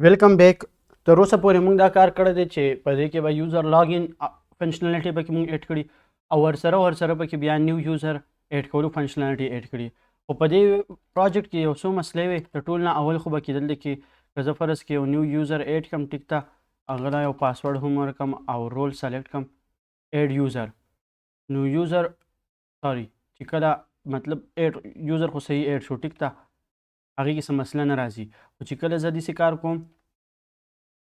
ویلکم بیک. تر اوسه پورې موږ دا کار کړی دی چې په دې کې به یوزر لاګین فنکشنالټي پکې موږ ایډ کړي او ورسره پکې بیا نیو یوزر ایډ کولو فنکشنالټي ایډ کړي. خو په دې پروجیکټ کې یو څو مسلې وي. د ټول نه اول خو به کېدل دی چې که زه فرض کې یو نیو یوزر ایډ کړم، ټیک ته، هغه لا یو پاسورډ هم ورکړم او رول سلیکټ کړم ایډ یوزر. نو یوزر سوري چې کله مطلب ایډ یوزر خو صحیح ایډ شو، ټیک ته، هغې کې څه مسله نه راځي. خو چې کله زه داسې کار کوم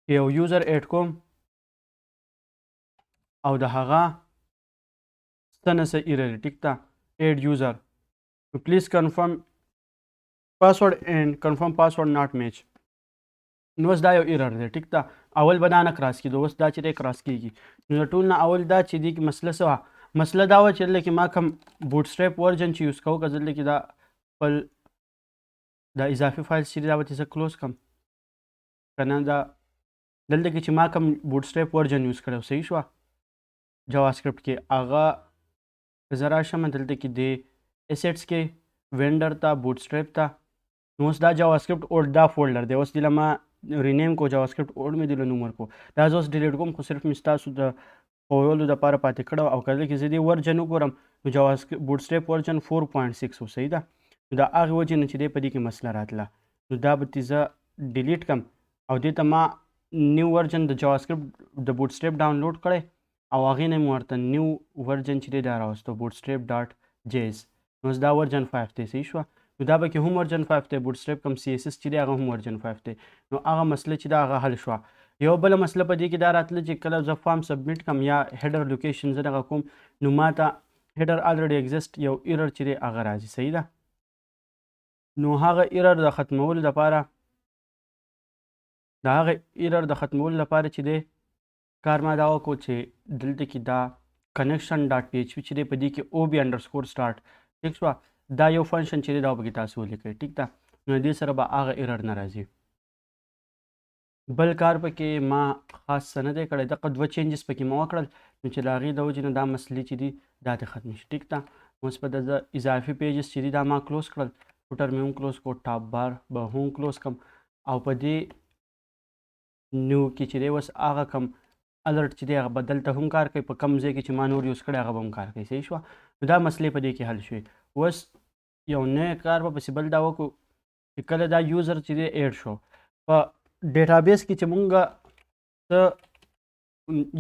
چې یو یوزر ایډ کوم او د هغه څه نه څه ایرر، ټیک ته، ایډ یوزر، پلیز کنفرم پاسورډ اینډ کنفرم پاسورډ ناٹ میچ. نو اوس دا یو ایرر دی، ټیک ته. اول به دا نه کراس کېدو، اوس دا چې دی کراس کېږي. نو د ټول نه اول دا چې دې کې مسله څه وه؟ مسله دا وه چې دلته کې ما کوم بوټ سټریپ ورجن چې یوز کوو، که دلته کې دا خپل دا اضافي فایل چې دی دا به زه کلوز کړم که نه. دا دلته کې چې ما کوم بوټ سټریپ ورجن یوز کړی، صحیح شوه جاوا سکرپټ کې، هغه که زه راشم دلته کې د اسیټس کې وینډر ته بوټ سټریپ ته. نو اوس دا جاوا سکرپټ اوډ دا فولډر دی. اوس دله ما رینیم کو جاوا سکرپټ اوډ مې دله نوم ورکو. دا زه اوس ډیلیټ کوم، خو صرف مې ستاسو د ښوولو دپاره پاتې کړی او که دلته کې زه دې ورجن وګورم نو جاوا بوټ سټریپ ورجن 4.6 و، صحیح ده. نو د هغې وجې نه چې دی په دې کې مسله راتله، نو دا به زه ډیلیټ کړم او دې ته ما نیو ورجن د جاوا سکرپټ د بوټ سټریپ ډاونلوډ کړی او هغې نه مې ورته نیو ورجن چې دی دا راوستو، بوټ سټریپ ډاټ جیز. نو اوس دا ورجن 5 دی، صحیح شوه. نو دا به کې هم ورجن 5 دی، بوټ سټریپ کوم سی ایس ایس چې دی هغه هم ورجن 5 دی. نو هغه مسله چې دا هغه حل شوه. یو بله مسله په دې کې دا راتله چې کله زه فارم سبمیټ کړم یا هیډر لوکیشن زه دغه کوم، نو ما ته هیډر الریډي ایگزسټ یو ایرر چې دی هغه راځي، صحیح ده. نو هغه ایرر د ختمولو لپاره چې دی کار ما دا وکړو چې دلته کې دا کنیکشن ډاټ پی ایچ پي چې دی په دې کې او بي انډرسکور سټارټ، ټیک شوه. دا یو فنکشن چې دی دا پکې تاسو ولیکئ، ټیک ده. نو دې سره به هغه ایرر نه راځي. بل کار پکې ما خاص څه نه دی کړی، دغه 2 چینجز پکې ما وکړل، نو چې د هغې د وجې نه دا مسلې چې دي دا دې ختمې شي، ټیک ده. اوس په د اضافي پیجز چې دي دا ما کلوز کړل، فوټر مې هم کلوز کړو، ټاپ بار به هم کلوز کړم او په دې نیو کې چې دی اوس هغه کم الرټ چې دی هغه به دلته هم کار کوي، په کم ځای کې چې ما نور یوز کړی هغه به هم کار کوي، صحیح شوه. نو دا مسلې په دې کې حل شوې. اوس یو نوی کار به پسې بل دا وکړو چې کله دا یوزر چې دی ایډ شو په ډیټابیس کې چې مونږ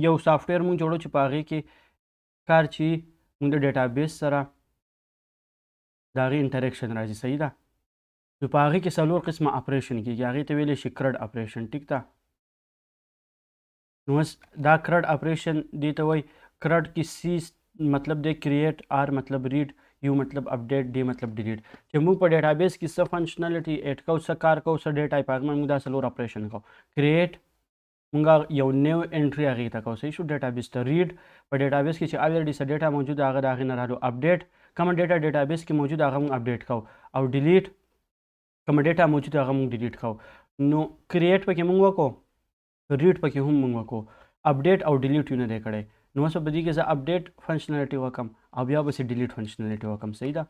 یو سافټویر مونږ جوړو چې په هغې کې کار چې مونږ د ډیټابیس سره د هغې انټریکشن راځي، صحیح ده. نو په هغې کې 4 قسمه اپریشن کېږي، هغې ته ویلی شي کرډ اپریشن، ټیک ده. نو اوس دا کرډ اپریشن دې ته وایي. کرډ کې سی مطلب دی کریټ، آر مطلب ریډ، یو مطلب اپډیټ، ډی مطلب ډیلیټ. چې موږ په ډیټابیس کې څه فنکشنالټي ایډ کوو، څه کار کوو، څه ډیټا یې په هغه موږ دا 4 اپریشن کوو. کریټ موږ یو نیو انټري هغې ته کوو، صحیح شو، ډیټابیس ته. ریډ په ډیټابیس کې چې الریډي څه ډیټا موجود هغه د هغې نه رالو. اپډیټ کومه ډیټا ډیټابیس کې موجود هغه موږ اپډیټ کوو او ډیلیټ کومه ډیټا موجود هغه موږ ډیلیټ کوو. نو کریټ پکې موږ وکړو، ریډ پکې هم موږ وکړو، اپډیټ او ډیلیټ یې نه دی کړی. نو اوس په دې کې زه اپډیټ فنکشنالټي وکړم او بیا بسې ډیلیټ فنکشنالټي وکړم، صحیح ده.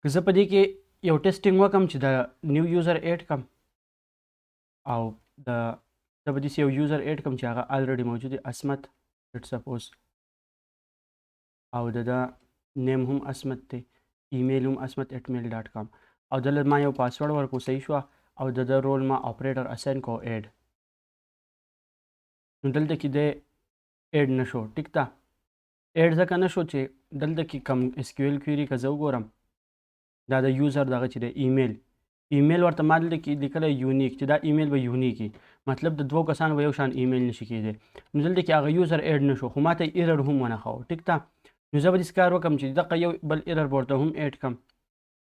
که زه په دې کې یو ټیسټینګ وکړم چې د نیو یوزر ایډ کړم او زه به داسې یو یوزر ایډ کړم چې هغه الریډي موجود دی، عصمت لیټ سپوز، او د نیم هم عصمت دی، ایمیل هم عصمت@mail.com، او دلته ما یو پاسورډ ورکړو، صحیح شوه، او د رول ما اپریټر اساین کو ایډ. نو دلته کې دی ایډ نه شو، ټیک ده. ایډ ځکه نه شو چې دلته کې کم اس کیو ایل کویري که زه وګورم، دا د یوزر دغه چې دی ایمیل ورته ما دلته کې لیکلی یونیک، چې دا ایمیل به یونیک وي، مطلب د 2 کسانو به یو شان ایمیل نشي کېدی. نو دلته کې هغه یوزر ایډ نه شو، خو ما ته ایرر هم ونه ښوو، ټیک ده. نو زه به داسې کار وکړم چې دغه یو بل ایرر به ورته هم ایډ کړم،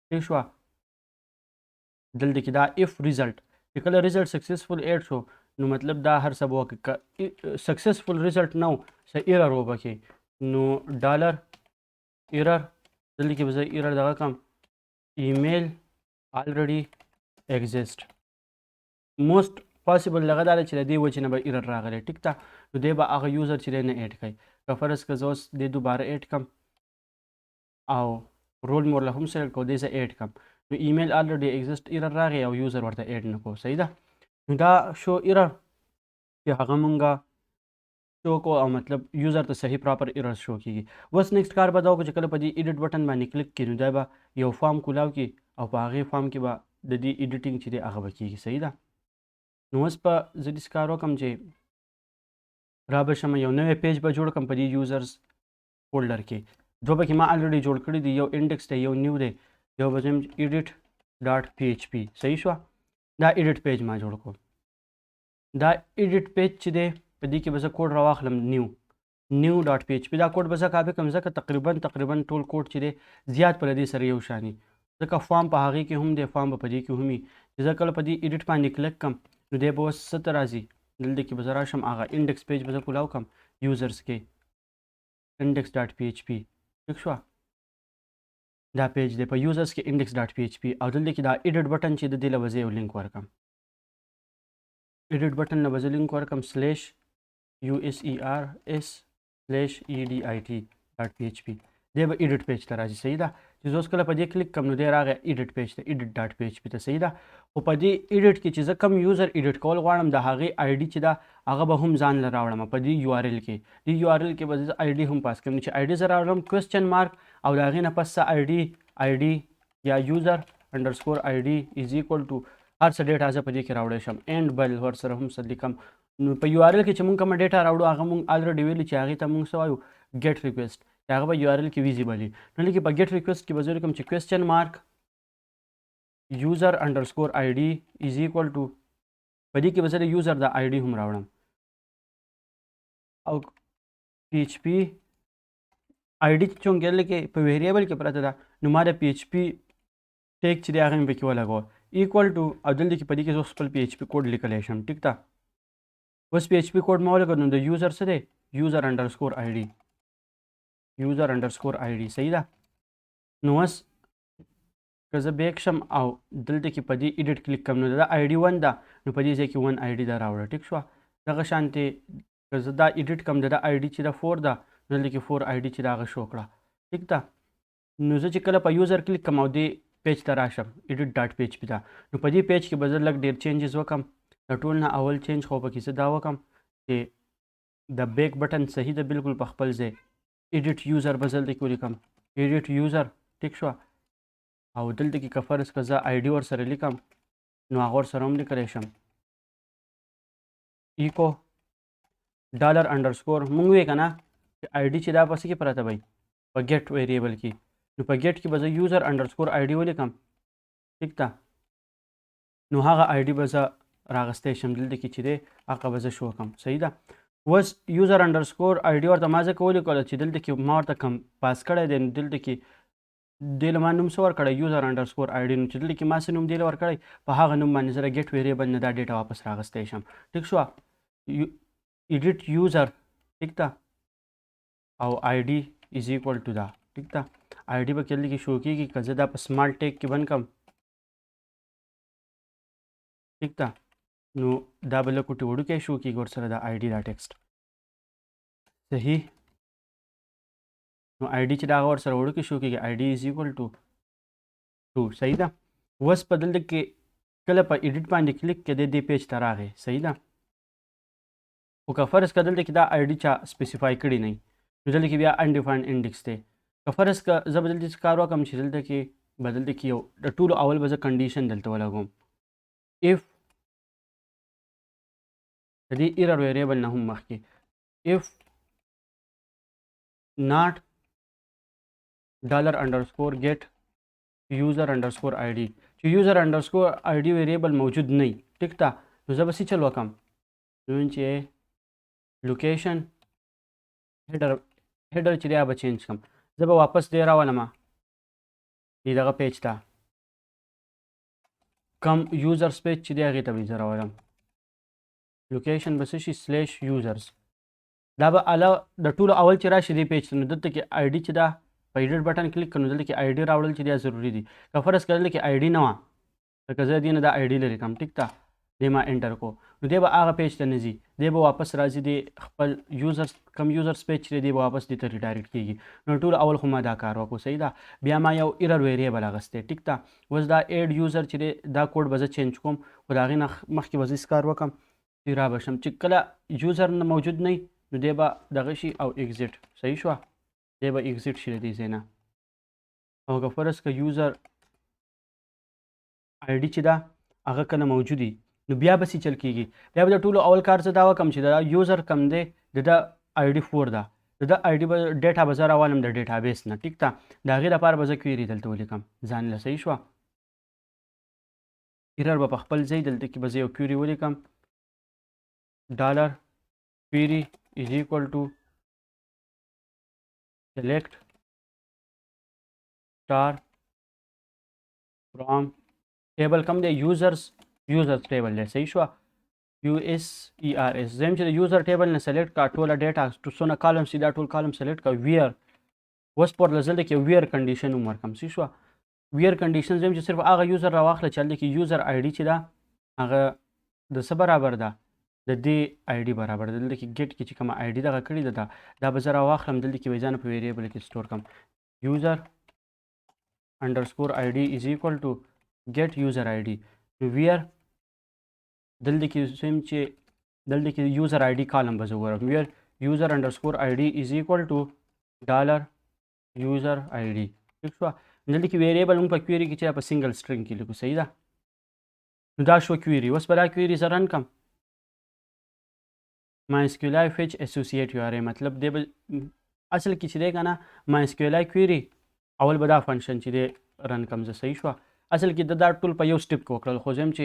ٹھیک شوه. دلته کې دا اف ریزلټ چې کله ریزلټ سکسسفل ایډ شو نو مطلب دا هر څه به وکړي، که سکسسفل ریزلټ نه و څه ایرر و پکې، نو ډالر ایرر دلته کې به زه ایرر دغه کړم ایمیل الریډي ایگزسټ. موسټ پاسبل دغه دا دی چې د دې وجې نه به ایرر راغلی، ټیک ده. نو دی به هغه یوزر چې دی نه ایډ کوي. که فرض که زه اوس دې دوباره ایډ کړم او رول مې ورله هم سلیکټ کړو، دې زه ایډ کړم، نو ایمیل الریډي ایگزسټ ایرر راغی او یوزر ورته ایډ نه کړو، صحیح ده. نو دا شو ایرر چې هغه مونږه شو کو او مطلب یوزر ته صحیح پراپر ایرر شو کیږي. اوس نیکسټ کار به دا وکړو چې کله په دې ایډیټ بټن باندې کلیک کړو نو دا به یو فارم کولاو کی او په هغې فارم کې به د دې ایډیټینګ چې دی هغه به کیږي. صحیح ده. نو اوس به زه داسې کار وکړم چې را به شم یو نوی پیج به جوړ کړم په دې یوزرز فولډر کې. دوه پکې ما الریډي جوړ کړي دي، یو انډیکس دی یو نیو دی، یو به ځم ایډیټ ډاټ پی ایچ پی. صحیح شوه. دا ایډیټ پیج ما جوړ کړو. دا ایډیټ پیج چې دی په دې کې به زه کوډ راواخلم نیو ډاټ پی ایچ پی. دا کوډ به زه کاپي کړم ځکه تقریبا ټول کوډ چې دی زیات په دې سره یو شان وي، ځکه فارم په هغې کې هم دی، فارم به په دې کې هم وي. چې زه کله په دې ایډیټ باندې کلیک کړم نو دی به اوس څه ته راځي، دلته کې به زه راشم هغه انډیکس پیج به زه کولاو کړم یوزرز کې انډیکس ډاټ پی ایچ پی. ټیک شوه. دا پیج دی په یوزرز کې انډیکس ډاټ پی ایچ پی او دلته کې دا ایډیټ بټن چې د دې له به زه یو لینک ورکړم. ایډیټ بټن نه به زه لینک ورکړم /users/edit.php. دی به ایډیټ پیج ته راځي. صحیح ده. چې زه اوس کله په دې کلیک کړم نو دی راغی ایډیټ پیج ته، ایډیټ ډاټ پی ایچ پی ته. صحیح ده. خو په دې ایډیټ کې چې زه کم یوزر ایډیټ کول غواړم د هغې آی ډي چې ده هغه به هم ځان له راوړم په دې یو آر ایل کې. دې یو آر ایل کې به زه آی ډي هم پاس کړم. چې آی ډي زه راوړم کوېسچن مارک او د هغې نه پس څه آی ډي یا یوزر انډرسکور آی ډي از ایکول ټو هر څه ډیټا زه په دې کې راوړی شم اینډ بل ورسره هم څه لیکم. نو په یو آر ایل کې چې مونږ کومه ډیټا راوړو هغه مونږ الریډي ویلي چې هغې ته مونږ څه وایو ګیټ ریکویسټ، چې هغه به یو آر ایل کې ویزیبل وي. نو لکه په ګیټ ریکویسټ کې به زه لیکم چې کوېسچن مارک یوزر انډرسکور آی ډي از ایکول ټو په دې کې به زه د یوزر د آی ډي هم راوړم او پی ایچ پی آی ډي چونکې دلته کې په ویریبل کې پرته ده نو ما د پی ایچ پی ټیک چې دی هغه مې پکې ولګوه ایکول ټو او دلته کې په دې کې زه خپل پی ایچ پی کوډ لیکلی شم. ټیک ده. اوس پی ایچ پی کوډ ما ولګوه نو د یوزر څه دی یوزر انډرسکور آی ډي یوزر انډرسکور آی ډي. صحیح ده. نو اوس که زه بیک شم او دلته کې په دې ایډیټ کلیک کړم نو دا آی ډي 1 ده نو په دې ځای کې 1 آی ډي ده راوړه. ټیک شوه. دغه شانتې که زه دا ایډیټ کړم د آی ډي چې ده 4 ده نو دلته کې 4 آی ډي چې ده هغه شو کړه. ټیک ده. نو زه چې کله په یوزر کلیک کړم او دې پیج ته راشم ایډیټ ډاټ پی ایچ پی ته نو په دې پیج کې به زه لږ ډېر چینجز وکړم. د ټول نه اول چینج خو پکې زه دا وکړم چې د بیک بټن صحیح ده بالکل په خپل ځای. ایډیټ یوزر به زه دلته کې ولیکم ایډیټ یوزر. ټیک شوه. او دلته کې که فرض که زه آی ډي ورسره لیکم نو هغه ورسره هم لیکلی شم ایکو ډالر انډرسکور. مونږ وی که نه چې آی ډي چې دا پسې کې پرته وی په ګیټ ویریبل کې نو په ګیټ کې به زه یوزر انډرسکور آی ډي ولیکم. ټیک ده. نو هغه آی ډي به زه راغستی شم دلته کې چې دی هغه به زه شو کړم. صحیح ده. اوس یوزر انډرسکور آی ډي ورته ما ځکه ولیکله چې دلته کې ما ورته کم پاس کړی دی نو دلته کې دې له ما نوم څه ورکړی یوزر انډرسکور آی ډي نو چې دلته کې ما څه نوم دې له ورکړی په هغه نوم باندې زه د ګیټ ویریبل نه دا ډیټا واپس راغستی شم. ټیک شوه. ایډیټ یوزر. ټیک ده. او آی ډي از ایکول ټو دا. ټیک ده. آی ډي به دلته کې شو کېږي که زه دا په سمال ټیک کې بند کړم. ټیک ده. نو دا به لږ کوټې وړوکی شو کېږي ورسره د آی ډي دا ټیکسټ. صحیح. نو آی ډي چې دا هغه ورسره وړوکی شو کېږي آی ډي از ایکول ټو 2. صحیح ده. اوس په دلته کې کله په ایډیټ باندې کلیک کې دې پیج ته راغی. صحیح ده. خو که فرض که دلته کې دا آی ډي چا سپیسیفای کړي نه نو دلته کې بیا انډیفاینډ انډیکس دی. که فرض که زه به دلته کار وکړم چې دلته کې به دلته کې یو د ټولو اول به زه کنډیشن دلته ولګوم اف د دې ایرر ویریبل نه هم مخکې اف ناٹ ډالر انډرسکور ګیټ یوزر انډرسکور آی ډي چې یوزر انډرسکور آی ډي ویریبل موجود نه وي. ټیک ده. نو زه به څه چل وکړم نو چې لوکیشن هیډر چې دی هغه به چینج کړم. زه به واپس دی راولم دغه پیج ته کم یوزرس پیج چې دی هغې ته به زه راولم لوکیشن به څه شي /users. دا به د ټولو اول چې راشي دې پیج ته نو دلته کې آی ډي چې ده په ایډیټ بټن کلیک کړو نو دلته کې آی ډي راوړل چې دا ضروري دي. که فرض که دلته کې آی ډي نه وه لکه زه دې نه دا آی ډي لرې کړم. ټیک ده. دی ما انټر کو نو دی به هغه پیج ته نه ځي دی به واپس راځي دی خپل یوزر کم یوزرس پیج چې دی به واپس دې ته ریډایرکټ کېږي نو ټول اول خو ما دا کار وکړو صحیح ده بیا ما یو ایرر ویریبل اخیستی ټیک ده اوس دا ایډ یوزر چې دی دا کوډ به زه چینج کوم خو د هغې نه مخکې به زه هېڅ کار وکړم چې را به شم چې کله یوزر نه موجود نه نو دی به دغه شي او ایګزیټ صحیح شوه دی به ایګزیټ شي د دې ځای نه او که فرض که یوزر آی ډي چې ده هغه کله موجود وي نو بیا به چل کېږي بیا به د ټولو اول کار زه دا وکړم چې دا یوزر کم دی د ده آی ډي 4 ده د ده آی ډي به ډیټا به زه راوالم د ډیټابیس نه ټیک ده د هغې لپاره به زه کویري دلته ولیکم ځان له صحیح شوه ایرر به په خپل ځای دلته کې به زه یو کویري ولیکم ډالر query is equal to select star from table کم دی users table دی صحیح شوه users زم چې د یوزر ټیبل نه سلیکټ کا ټوله ډیټا څونه کالمز دي دا ټول کالم سلیکټ کا ویر اوس پر لزل کې ویر کنډیشن ومرکم صحیح شوه ویر کنډیشن زم چې صرف هغه یوزر راواخله چې هلته کې یوزر آی ډي چې ده هغه د څه برابر ده د دې آی ډي برابر ده دلته کې ګیټ کې چې کومه آی ډي دغه کړې ده دا به زه راواخلم دلته کې به ځان په ویریبل کې سټور کړم یوزر انډرسکور آی ډي از ایکول ټو ګیټ یوزر آی ډي ویر دلته کې سیم چې دلته کې یوزر آی ډي کالم به زه وګورم ویر یوزر انډرسکور آی ډي از ایکول ټو ډالر یوزر آی ډي ٹھیک شوه دلته کې ویریبل موږ په کویري کې چې په سنګل سټرنګ کې لیکو صحیح ده نو دا شو کویري اوس به دا کویري زه رن کړم MySQL fetch associate URI مطلب دی به اصل کې چې دی که نه MySQL query اول به دا فنکشن چې دی رن کړم زه صحیح شوه اصل کې دا ټول په یو سټپ کې وکړل خو زه هم چې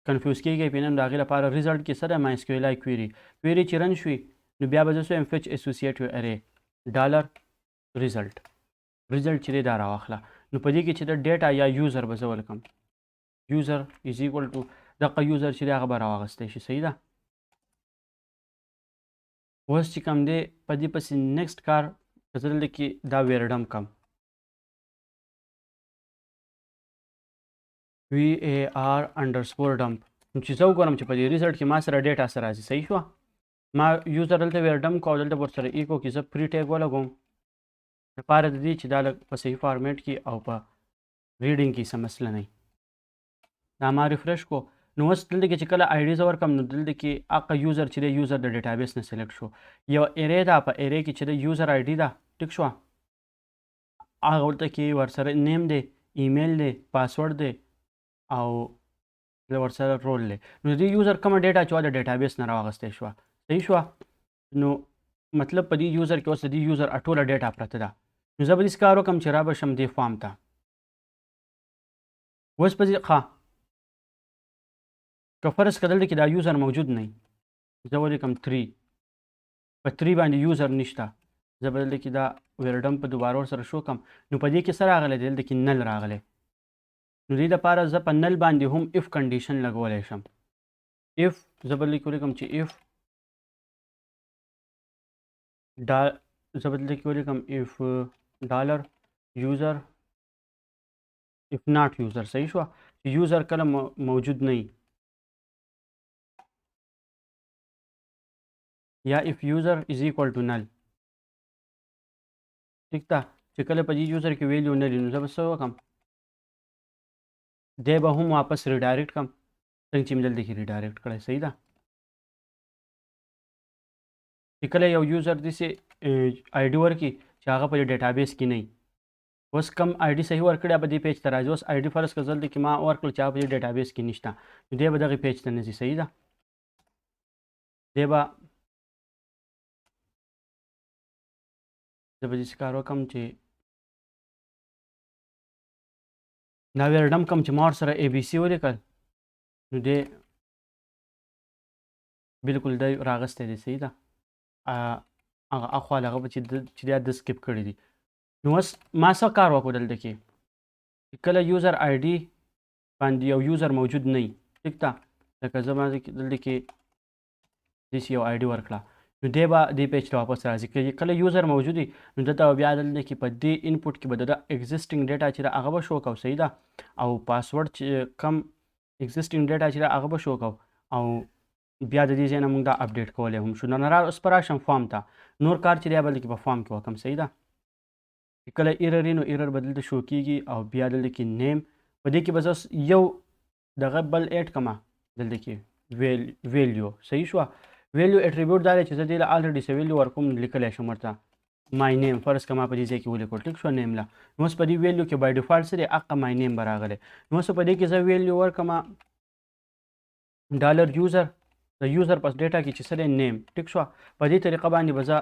کنفیوز کېږي پینم د هغې لپاره ریزلټ کې څه ده MySQL query چې رن شوي نو بیا به زه څه fetch associate URI ډالر ریزلټ چې دی دا راواخله نو په دې کې چې د ډیټا یا یوزر به زه ولکم یوزر از ایکول ټو دغه یوزر چې دی هغه به راواغستی شي صحیح ده اوس چې کوم دی په دې پسې نیکسټ کار که زه دلته کې دا ویرډم کم var انډرسکور ډمپ نو چې زه وګورم چې په دې ریزلټ کې ما سره ډیټا سره راځي صحیح شوه ما یوزر دلته ویرډم کو او دلته ورسره ایکو کې زه پری ټیګ ولګوم لپاره د دې چې دا په صحیح فارمیټ کې او په ریډینګ کې څه مسله نه دا ما ریفریش کو نو اوس دلته کې چې کله آی ډي زه ورکړم نو دلته کې هغه یوزر چې دی یوزر د ډیټابیس نه سلیکټ شو یو ایرې ده په ایرې کې چې د یوزر آی ډي ده ټیک شوه هغه ورته کې ورسره نیم دی ایمیل دی پاسورډ دی او ورسره رول دی نو د یوزر کومه ډیټا چې وه د ډیټابیس نه راواغستی شوه صحیح شوه نو مطلب په دې یوزر کې اوس د دې یوزر ټوله ډیټا پرته ده نو زه به داسې کار وکړم چې را به شم دې فارم ته اوس په دې که فرض که دلته کې دا یوزر موجود نه زه ولیکم 3 په 3 باندې یوزر نشته زه به دلته کې دا ویرډم په دوباره ورسره شو کړم نو په دې کې څه راغلی دی دلته کې نل راغلی نو دې دپاره زه په نل باندې هم اف کنډیشن لګولی شم اف زه به ولیکم چې اف زه به دلته کې ولیکم اف ډالر یوزر اف ناٹ یوزر صحیح شوه چې یوزر کله موجود نه وي یا if user is equal to null ٹھیک ده چې کله په دې یوزر کې ویلیو نه وي نو زه به څه وکړم دی به هم واپس ریډایرکټ کړم څنګه چې مې دلته کې ریډایرکټ کړی صحیح ده چې کله یو یوزر داسې آی ډي ورکړي چې هغه په ډیټابیس کې نه وي اوس کم آی ډي صحیح ورکړی به دې پیج ته راځي اوس آی ډي فرض کړه دلته کې ما ورکړل چې هغه په دې ډیټابیس کې نشته نو دی به دغې پیج ته نه ځي صحیح ده دی به زه به داسې کار وکړم چې دا ویرډم کم چې ما ورسره اے بي سي ولیکل نو دی بلکل دی راغستی دی صحیح ده هغه اخوا هغه به چې دی د سکپ کړي دي نو اوس ما څه کار وکړو دلته کې کله یوزر آی ډي باندې یو یوزر موجود نه وي ټیک ده لکه زه ما دلته کې داسې یو آی ډي ورکړه نو دی به دې پیج ته واپس راځي کله یوزر موجود وي نو دلته بیا دلته کې په دې انپوټ کې به د ایګزسټینګ ډیټا چې ده هغه به شو کوو صحیح ده او پاسورډ چې کم ایگزسټینګ ډیټا چې دا هغه به شو کوو او بیا د دې ځای نه موږ دا اپډیټ کولی هم شو. نو اوس به راشم فارم ته. نور کار چې دی بل کې په فارم کې وکړم. صحیح ده. چې کله ایرر وي نو ایرر به دلته شو کېږي او بیا دلته کې نیم په دې کې به زه یو دغه بل ایډ کړمه دلته کې ویلیو. صحیح شوه. ویلیو اټریبیوټ دا دی چې زه دې له الریډي څه ویلیو ورکوم لیکلی شم ورته مای نیم فرض که ما په دې ځای کې ولیکو. ټیک شوه نیم له. نو اوس په دې ویلیو کې بای ډیفالټ څه دی حقه مای نیم به راغلی. نو اوس په دې کې زه ویلیو ورکړمه ډالر یوزر د یوزر پس ډیټا کې چې څه دی نیم. ټیک شوه. په دې طریقه باندې به زه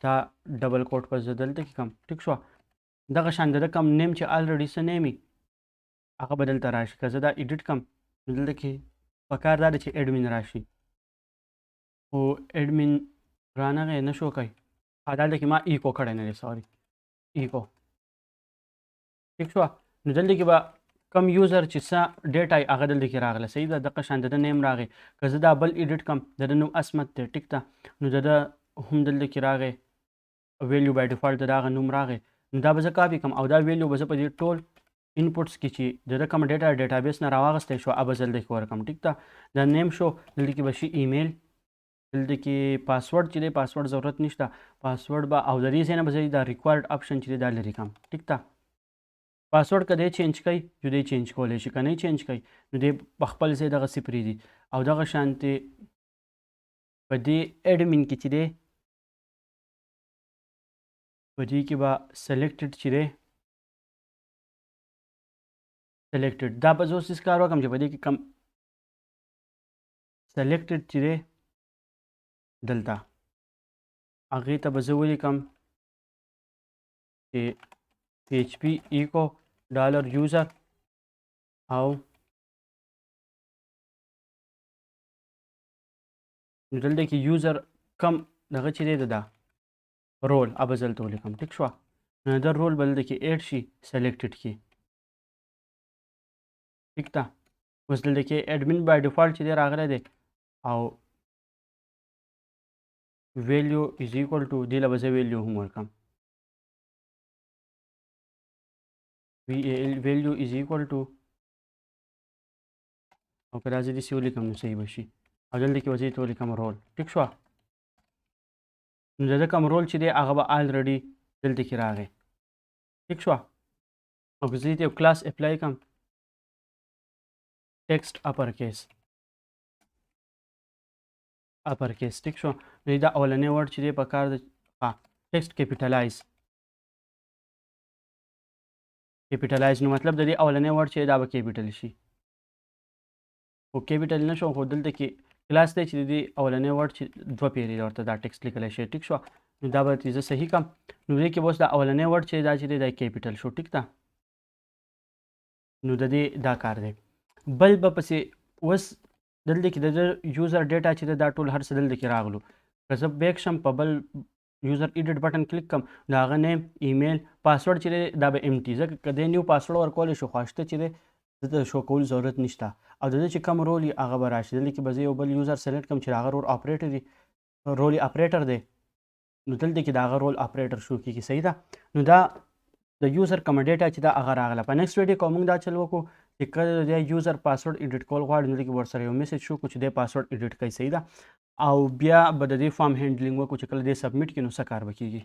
دا ډبل کوټ پس زه دلته کې کم. ټیک شوه. دغه شان د کم نیم چې الریډي څه نیم وي هغه به دلته راشي. که زه دا ایډیټ کم نو دلته کې پکار دا دی چې ایډمین راشي خو ایډمین رانغی نه شو کوي. دلته کې ما ایکو کړی نه دی. سوري ایکو. ټیک شوه. نو دلته کې به کم یوزر چې څه ډیټا یې هغه دلته کې راغله. صحیح ده. دغه شان د ده نیم راغی. که زه دا بل ایډیټ کم د ده نوم اسمت دی. ټیک ده. نو د ده هم دلته کې راغی ویلیو بای ډیفالټ د هغه نوم راغی. نو دا به زه کاپي کم او دا ویلیو به زه په دې ټول انپوټس کې چې د ده کومه ډیټا ډیټابیس نه راواغستی شو هغه به زه دلته کې ورکړم. ټیک ده. دا نیم شو. دلته کې به شي ایمیل. دلته کې پاسورډ چې دی پاسورډ ضرورت نشته. پاسورډ به او د دې ځای نه به زه دا ریکوایرډ آپشن چې دی دا لرې کړم. ټیک ده. پاسورډ که دی چینج کوي نو دی چینج کولی شي. که نه چینج کوي نو دی په خپل ځای دغسې پرېږدي. او دغه شانتې په دې ایډمین کې چې دی په دې کې به سلیکټډ چې دی سلیکټډ دا به زه اوس کار وکړم چې په دې کې کم سلیکټډ چې دی دلته هغې ته به زه ولیکم چې PHP echo dollar user او نو دلته کې یوزر کم دغه چې دی دا رول اب زه دلته ولیکم. ټیک شوه. نو دا رول به دلته کې ایډ شي سلیکټډ کې. ټیک ده. اوس دلته کې ایډمین بای ډیفالټ چې دی راغلی دی او ویلیو از ایکول ټو دې له به زه ویلیو هم ورکړم. value is equal to او که دا زه داسې ولیکم نو صحیح به شي. او دلته کې به زه ورته ولیکم رول. ټیک شوه. نو د ده کوم رول چې دی هغه به الریډي دلته کې راغی. ټیک شوه. او که زه دې یو کلاس اپلای کړم ټیکسټ اپر کیس ټیک شو. نو دا اولنی ورډ چې دی په کار د ټیکسټ کیپیټلایز نو مطلب د دې اولنی ورډ چې دا به کیپیټل شي. خو کیپیټل نه شو خو دلته کې کلاس دی چې د دې اولنی ورډ چې دوه پیرې ورته دا ټیکسټ لیکلی شي. ټیک شو. نو دا به زه صحیح کړم. نو دې کې به اوس دا اولنی ورډ چې دا دی کیپیټل شو. ټیک ده. نو د دې دا کار دی. بل به پسې اوس دلته کې د یوزر ډیټا چې دا ټول هر څه دلته کې راغلو. که زه بیک شم په بل یوزر ایډیټ بټن کلیک کړم د هغه نیم ایمیل پاسورډ چې دی دا به امټي ځکه که دی نیو پاسورډ ورکولی شو خو شته چې دی دلته شو کول ضرورت نشته. او د ده چې کوم رول وي هغه به راشي. دلته کې به زه یو بل یوزر سلیکټ کړم چې د هغه رول اپریټر دی نو دلته کې د هغه رول اپریټر شو کېږي. صحیح ده. نو دا د یوزر کومه ډیټا چې دا هغه راغله. په نیکسټ ویډیو کې موږ دا چل وکړو چې کله د یوزر پاسورډ ایډیټ کول غواړي نو دلته کې ورسره یو میسج شو کړو چې دی پاسورډ ایډیټ کوي. صحیح ده. او بیا به د دې فارم هینډلینګ وکړو چې کله دې سبمیټ کړي نو څه کار به کېږي.